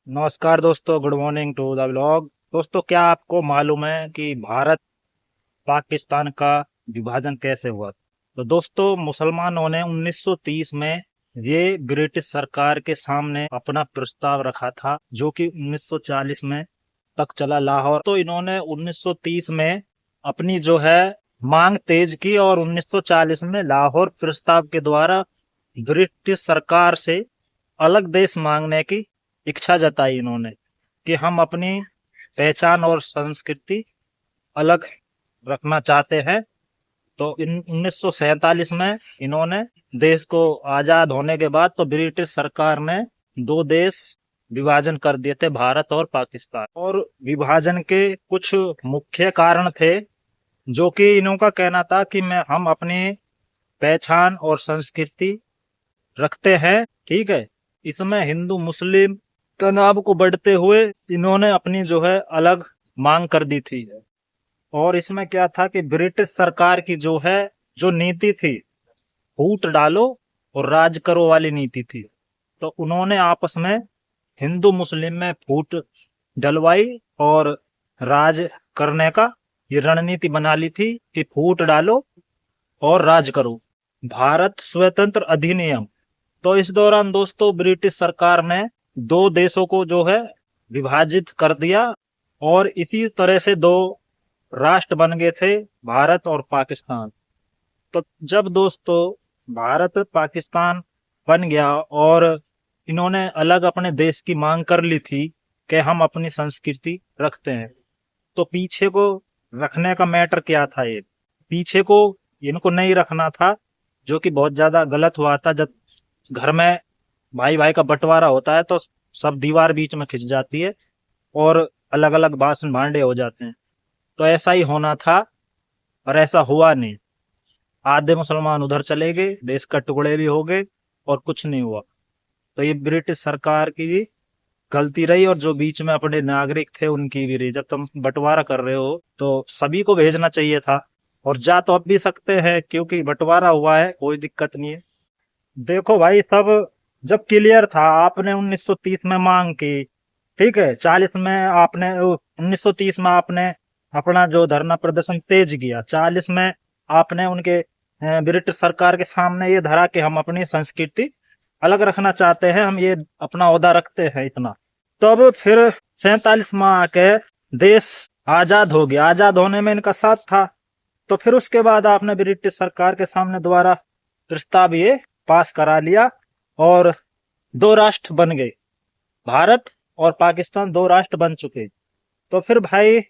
नमस्कार दोस्तों, good morning to the vlog. दोस्तों, क्या आपको मालूम है कि भारत पाकिस्तान का विभाजन कैसे हुआ? तो दोस्तों, मुसलमानों ने 1930 में ये ब्रिटिश सरकार के सामने अपना प्रस्ताव रखा था, जो कि 1940 में तक चला लाहौर। तो इन्होंने 1930 में अपनी जो है मांग तेज की और 1940 में लाहौर प्रस्ताव के द्वारा ब्रिटिश सरकार से अलग देश मांगने की इच्छा जताई इन्होंने कि हम अपनी पहचान और संस्कृति अलग रखना चाहते हैं। तो इन 1947 में इन्होंने देश को आजाद होने के बाद तो ब्रिटिश सरकार ने दो देश विभाजन कर दिए थे, भारत और पाकिस्तान। और विभाजन के कुछ मुख्य कारण थे, जो कि इन्हों का कहना था कि मैं हम अपनी पहचान और संस्कृति रखते हैं। ठीक है, इसमें हिंदू मुस्लिम तनाव को बढ़ते हुए इन्होंने अपनी जो है अलग मांग कर दी थी। और इसमें क्या था कि ब्रिटिश सरकार की जो नीति थी, फूट डालो और राज करो वाली नीति थी। तो उन्होंने आपस में हिंदू मुस्लिम में फूट डलवाई और राज करने का ये रणनीति बना ली थी कि फूट डालो और राज करो। भारत स्वतंत्र अधिनियम। तो इस दौरान दोस्तों ब्रिटिश सरकार ने दो देशों को जो है विभाजित कर दिया और इसी तरह से दो राष्ट्र बन गए थे, भारत और पाकिस्तान। तो जब दोस्तों भारत पाकिस्तान बन गया और इन्होंने अलग अपने देश की मांग कर ली थी कि हम अपनी संस्कृति रखते हैं, तो पीछे को रखने का मैटर क्या था? ये पीछे को इनको नहीं रखना था, जो कि बहुत ज्यादा गलत हुआ था। जब घर में भाई भाई का बंटवारा होता है तो सब दीवार बीच में खिंच जाती है और अलग अलग बासन भांडे हो जाते हैं। तो ऐसा ही होना था और ऐसा हुआ नहीं। आधे मुसलमान उधर चले गए, देश का टुकड़े भी हो गए और कुछ नहीं हुआ। तो ये ब्रिटिश सरकार की भी गलती रही और जो बीच में अपने नागरिक थे उनकी भी रही। जब तुम बंटवारा कर रहे हो तो सभी को भेजना चाहिए था। और जा तो अब भी सकते हैं, क्योंकि बंटवारा हुआ है, कोई दिक्कत नहीं है। देखो भाई, सब जब क्लियर था, आपने 1930 में मांग की, ठीक है, 40 में आपने 1930 में आपने अपना जो धरना प्रदर्शन तेज किया, 40 में आपने उनके ब्रिटिश सरकार के सामने ये धरा कि हम अपनी संस्कृति अलग रखना चाहते हैं, हम ये अपना ओहदा रखते हैं इतना। तब फिर 47 में आके देश आजाद हो गया। आजाद होने में इनका साथ था। तो फिर उसके बाद आपने ब्रिटिश सरकार के सामने दोबारा प्रस्ताव ये पास करा लिया और दो राष्ट्र बन गए, भारत और पाकिस्तान दो राष्ट्र बन चुके। तो फिर भाई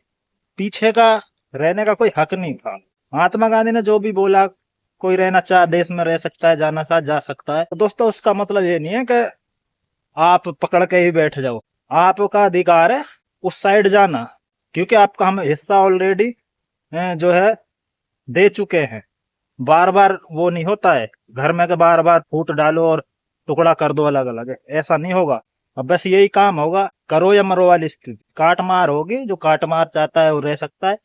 पीछे का रहने का कोई हक नहीं था। महात्मा गांधी ने जो भी बोला, कोई रहना चाहे देश में रह सकता है, जाना चाहे जा सकता है। तो दोस्तों उसका मतलब ये नहीं है कि आप पकड़ के ही बैठ जाओ। आपका अधिकार है उस साइड जाना, क्योंकि आपका हम हिस्सा ऑलरेडी जो है दे चुके हैं। बार बार वो नहीं होता है घर में के बार बार फूट डालो और टुकड़ा कर दो अलग अलग, ऐसा नहीं होगा। अब बस यही काम होगा, करो या मरो वाली स्थिति। काट मार होगी, जो काट मार चाहता है वो रह सकता है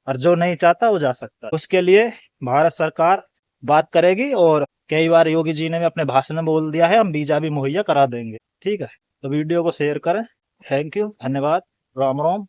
और जो नहीं चाहता वो जा सकता है। उसके लिए भारत सरकार बात करेगी और कई बार योगी जी ने भी अपने भाषण में बोल दिया है, हम वीजा भी मुहैया करा देंगे। ठीक है, तो वीडियो को शेयर करें। थैंक यू, धन्यवाद, राम राम।